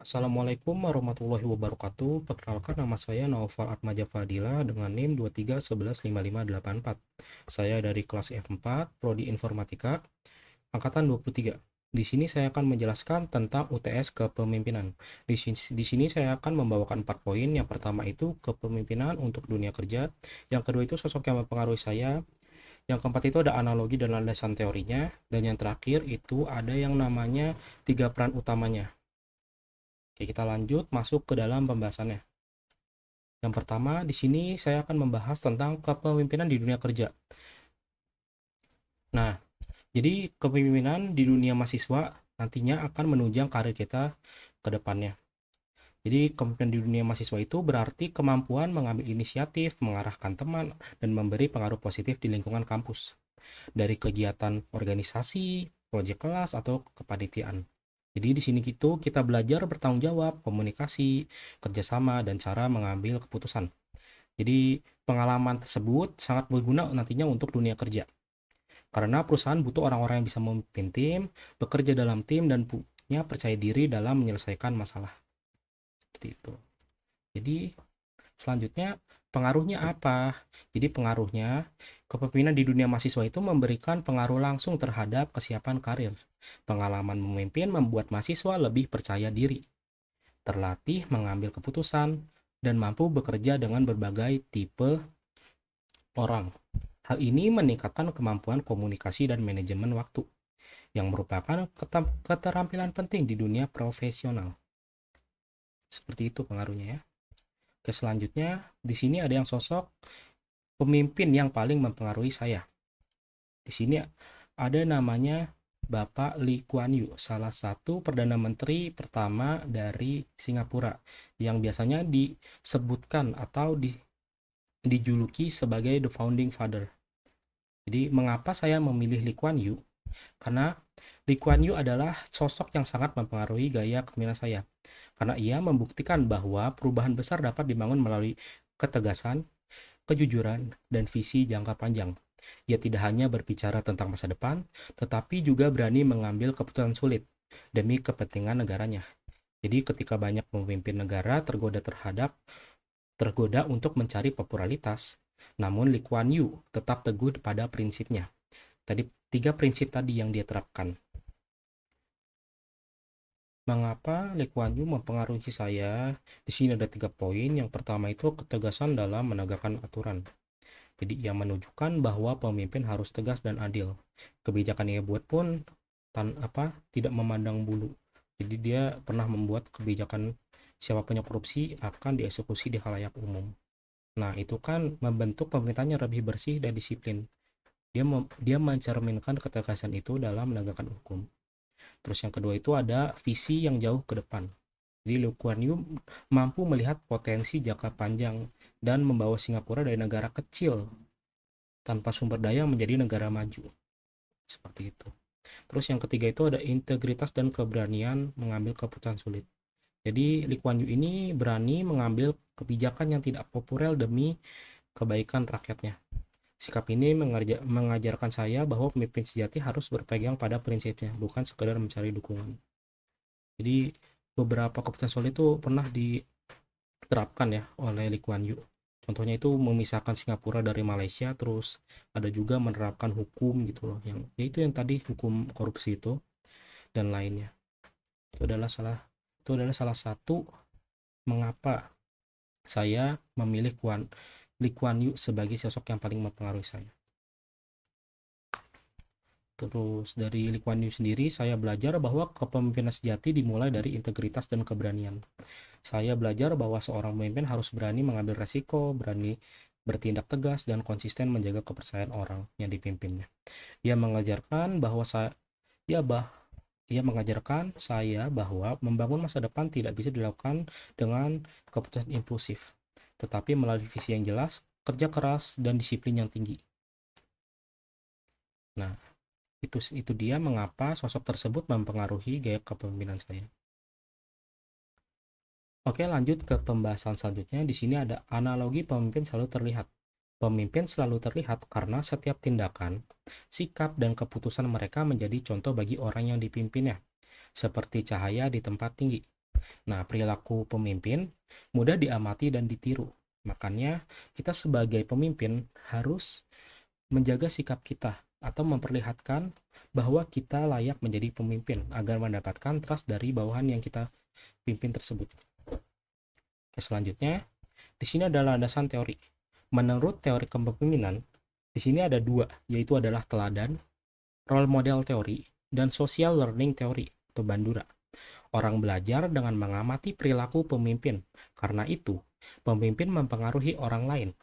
Assalamualaikum warahmatullahi wabarakatuh. Perkenalkan, nama saya Naufal Atmaja Fadila dengan NIM 23115584. Saya dari kelas F4, Prodi Informatika, angkatan 23. Di sini saya akan menjelaskan tentang UTS kepemimpinan. Di sini saya akan membawakan 4 poin. Yang pertama itu kepemimpinan untuk dunia kerja. Yang kedua itu sosok yang mempengaruhi saya. Yang keempat itu ada analogi dan landasan teorinya. Dan yang terakhir itu ada yang namanya 3 peran utamanya. Oke, kita lanjut masuk ke dalam pembahasannya. Yang pertama, di sini saya akan membahas tentang kepemimpinan di dunia kerja. Nah, jadi kepemimpinan di dunia mahasiswa nantinya akan menunjang karir kita ke depannya. Jadi kepemimpinan di dunia mahasiswa itu berarti kemampuan mengambil inisiatif, mengarahkan teman, dan memberi pengaruh positif di lingkungan kampus. Dari kegiatan organisasi, proyek kelas, atau kepanitiaan. Jadi di sini gitu kita belajar bertanggung jawab, komunikasi, kerjasama, dan cara mengambil keputusan. Jadi pengalaman tersebut sangat berguna nantinya untuk dunia kerja. Karena perusahaan butuh orang-orang yang bisa memimpin tim, bekerja dalam tim, dan punya percaya diri dalam menyelesaikan masalah. Seperti itu. Jadi selanjutnya pengaruhnya apa? Jadi pengaruhnya kepemimpinan di dunia mahasiswa itu memberikan pengaruh langsung terhadap kesiapan karir. Pengalaman memimpin membuat mahasiswa lebih percaya diri, terlatih mengambil keputusan, dan mampu bekerja dengan berbagai tipe orang. Hal ini meningkatkan kemampuan komunikasi dan manajemen waktu, yang merupakan keterampilan penting di dunia profesional. Seperti itu pengaruhnya ya. Oke, selanjutnya di sini ada yang sosok pemimpin yang paling mempengaruhi saya. Di sini ada namanya Bapak Lee Kuan Yew, salah satu Perdana Menteri pertama dari Singapura, yang biasanya disebutkan atau dijuluki sebagai The Founding Father. Jadi mengapa saya memilih Lee Kuan Yew? Karena Lee Kuan Yew adalah sosok yang sangat mempengaruhi gaya kepemimpinan saya. Karena ia membuktikan bahwa perubahan besar dapat dibangun melalui ketegasan, kejujuran, dan visi jangka panjang. Ia tidak hanya berbicara tentang masa depan, tetapi juga berani mengambil keputusan sulit demi kepentingan negaranya. Jadi ketika banyak pemimpin negara tergoda untuk mencari popularitas, namun Lee Kuan Yew tetap teguh pada prinsipnya. Tadi 3 prinsip tadi yang dia terapkan. Mengapa Lee Kuan Yew mempengaruhi saya? Di sini ada 3 poin. Yang pertama itu ketegasan dalam menegakkan aturan. Jadi ia menunjukkan bahwa pemimpin harus tegas dan adil. Kebijakan yang ia buat pun tidak memandang bulu. Jadi dia pernah membuat kebijakan siapapun yang korupsi akan dieksekusi di khalayak umum. Nah, itu kan membentuk pemerintahnya lebih bersih dan disiplin. Dia mencerminkan ketegasan itu dalam menegakkan hukum. Terus yang kedua itu ada visi yang jauh ke depan. Jadi Lee Kuan Yew mampu melihat potensi jangka panjang dan membawa Singapura dari negara kecil tanpa sumber daya menjadi negara maju. Seperti itu. Terus yang ketiga itu ada integritas dan keberanian mengambil keputusan sulit. Jadi Lee Kuan Yew ini berani mengambil kebijakan yang tidak populer demi kebaikan rakyatnya. Sikap ini mengajarkan saya bahwa pemimpin sejati harus berpegang pada prinsipnya, bukan sekedar mencari dukungan. Jadi beberapa keputusan sulit itu pernah diterapkan ya oleh Lee Kuan Yew. Contohnya itu memisahkan Singapura dari Malaysia, terus ada juga menerapkan hukum gitu loh, yang yaitu yang tadi hukum korupsi itu dan lainnya. Itu adalah salah satu mengapa saya memilih Lee Kuan Yew sebagai sosok yang paling mempengaruhi saya. Terus dari Lee Kuan Yew sendiri saya belajar bahwa kepemimpinan sejati dimulai dari integritas dan keberanian. Saya belajar bahwa seorang pemimpin harus berani mengambil resiko, berani bertindak tegas, dan konsisten menjaga kepercayaan orang yang dipimpinnya. Ia mengajarkan bahwa ia mengajarkan saya bahwa membangun masa depan tidak bisa dilakukan dengan keputusan impulsif, tetapi melalui visi yang jelas, kerja keras, dan disiplin yang tinggi. Nah, itu dia mengapa sosok tersebut mempengaruhi gaya kepemimpinan saya. Oke, lanjut ke pembahasan selanjutnya. Di sini ada analogi pemimpin selalu terlihat. Pemimpin selalu terlihat karena setiap tindakan, sikap, dan keputusan mereka menjadi contoh bagi orang yang dipimpinnya, seperti cahaya di tempat tinggi. Nah, perilaku pemimpin mudah diamati dan ditiru. Makanya, kita sebagai pemimpin harus menjaga sikap kita atau memperlihatkan bahwa kita layak menjadi pemimpin agar mendapatkan trust dari bawahan yang kita pimpin tersebut. Oke, selanjutnya, di sini adalah landasan teori. Menurut teori kepemimpinan, di sini ada dua, yaitu adalah teladan, role model teori, dan social learning teori atau Bandura. Orang belajar dengan mengamati perilaku pemimpin. Karena itu, pemimpin mempengaruhi orang lain,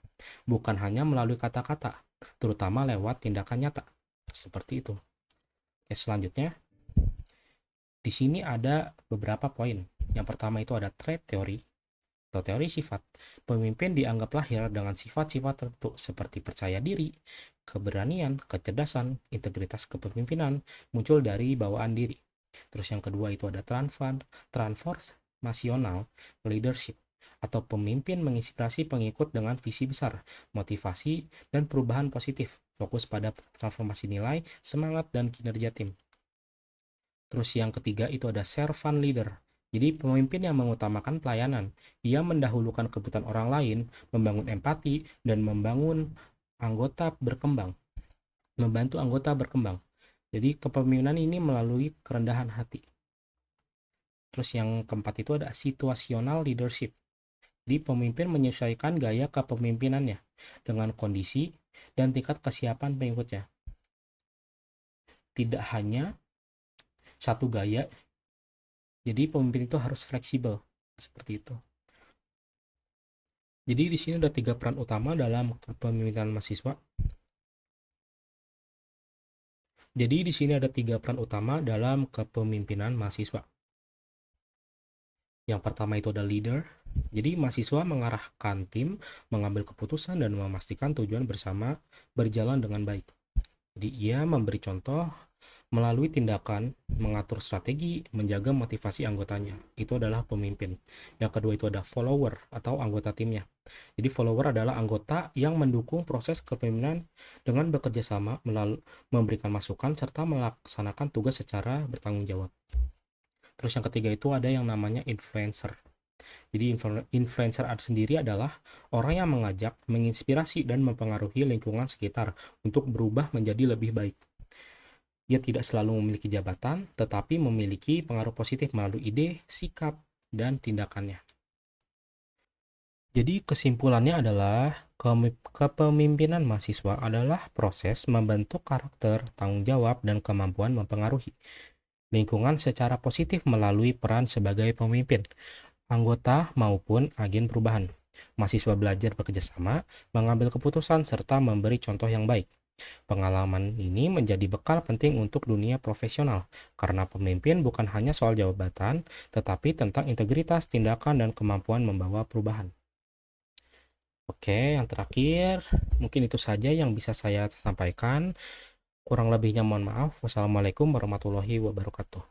bukan hanya melalui kata-kata, terutama lewat tindakan nyata. Seperti itu. Oke, selanjutnya, di sini ada beberapa poin. Yang pertama itu ada trait teori atau teori sifat. Pemimpin dianggap lahir dengan sifat-sifat tertentu seperti percaya diri, keberanian, kecerdasan, integritas kepemimpinan muncul dari bawaan diri. Terus yang kedua itu ada transformational leadership atau pemimpin menginspirasi pengikut dengan visi besar, motivasi, dan perubahan positif, fokus pada transformasi nilai, semangat, dan kinerja tim. Terus yang ketiga itu ada servant leader. Jadi pemimpin yang mengutamakan pelayanan. Ia mendahulukan kebutuhan orang lain, membangun empati, dan membantu anggota berkembang. Jadi kepemimpinan ini melalui kerendahan hati. Terus yang keempat itu ada situational leadership. Jadi pemimpin menyesuaikan gaya kepemimpinannya dengan kondisi dan tingkat kesiapan pengikutnya. Tidak hanya satu gaya, jadi pemimpin itu harus fleksibel seperti itu. Jadi di sini ada 3 peran utama dalam kepemimpinan mahasiswa. Jadi di sini ada 3 peran utama dalam kepemimpinan mahasiswa. Yang pertama itu ada leader. Jadi mahasiswa mengarahkan tim, mengambil keputusan, dan memastikan tujuan bersama berjalan dengan baik. Jadi ia memberi contoh melalui tindakan, mengatur strategi, menjaga motivasi anggotanya. Itu adalah pemimpin. Yang kedua itu ada follower atau anggota timnya. Jadi follower adalah anggota yang mendukung proses kepemimpinan dengan bekerja sama, memberikan masukan, serta melaksanakan tugas secara bertanggung jawab. Terus yang ketiga itu ada yang namanya influencer. Jadi influencer sendiri adalah orang yang mengajak, menginspirasi, dan mempengaruhi lingkungan sekitar untuk berubah menjadi lebih baik. Ia tidak selalu memiliki jabatan, tetapi memiliki pengaruh positif melalui ide, sikap, dan tindakannya. Jadi kesimpulannya adalah kepemimpinan mahasiswa adalah proses membentuk karakter, tanggung jawab, dan kemampuan mempengaruhi lingkungan secara positif melalui peran sebagai pemimpin, anggota maupun agen perubahan. Mahasiswa belajar bekerja sama, mengambil keputusan, serta memberi contoh yang baik. Pengalaman ini menjadi bekal penting untuk dunia profesional, karena pemimpin bukan hanya soal jabatan, tetapi tentang integritas, tindakan, dan kemampuan membawa perubahan. Oke, yang terakhir, mungkin itu saja yang bisa saya sampaikan. Kurang lebihnya mohon maaf. Wassalamualaikum warahmatullahi wabarakatuh.